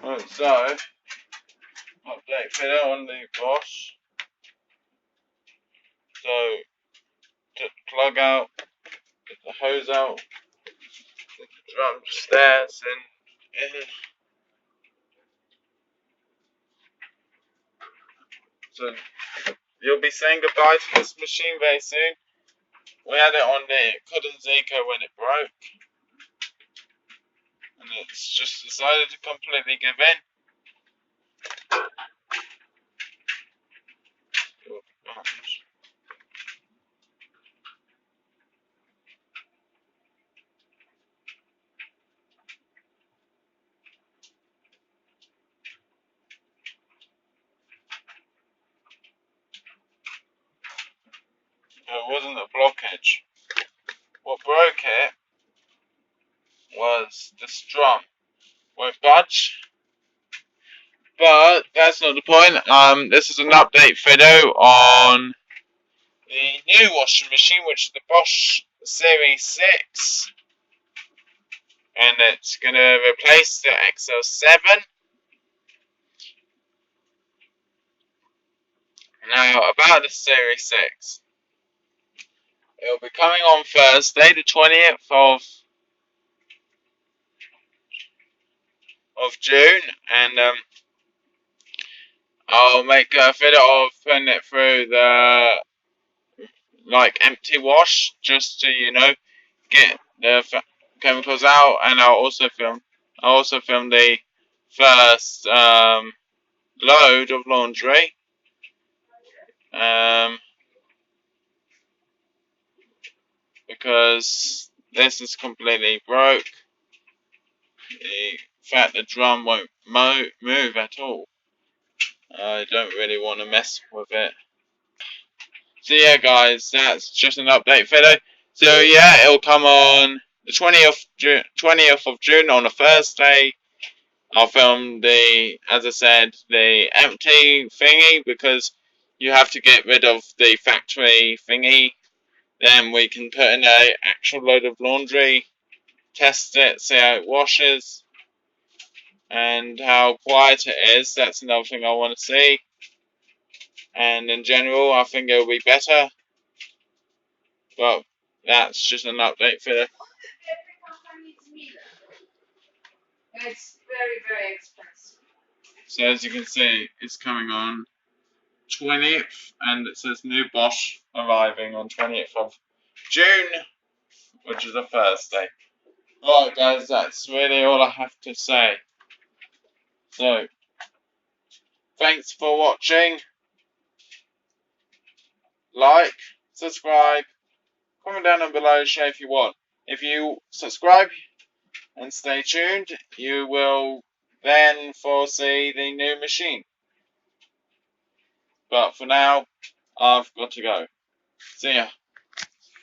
Right, so update video on the Bosch. So to plug out, get the hose out, get the drum stairs in. So you'll be saying goodbye to this machine very soon. We had it on the Cotton Zico when it broke, and it's just decided to completely give in. It wasn't a blockage. What broke it was the drum. Won't budge. But that's not the point. This is an update video on the new washing machine, which is the Bosch Series 6. And it's going to replace the XL7. Now, about the Series 6. It'll be coming on Thursday, the 20th of June. And I'll make a video of putting it through the empty wash, just to get the chemicals out, and I'll also film the first load of laundry, because this is completely broke. In fact, the drum won't move at all. I don't really want to mess with it. So yeah, guys, that's just an update video. So yeah, it'll come on the 20th of June on a Thursday. I'll film as I said, the empty thingy, because you have to get rid of the factory thingy. Then we can put in an actual load of laundry, test it, see how it washes, and how quiet it is. That's another thing I want to see. And in general, I think it'll be better. But that's just an update video. It's very, very expensive. So as you can see, it's coming on 20th, and it says new Bosch arriving on 20th of June, which is a Thursday. Right, guys, that's really all I have to say. So, thanks for watching. Like, subscribe, comment down below, share if you want. If you subscribe and stay tuned, you will then foresee the new machine. But for now, I've got to go. See ya.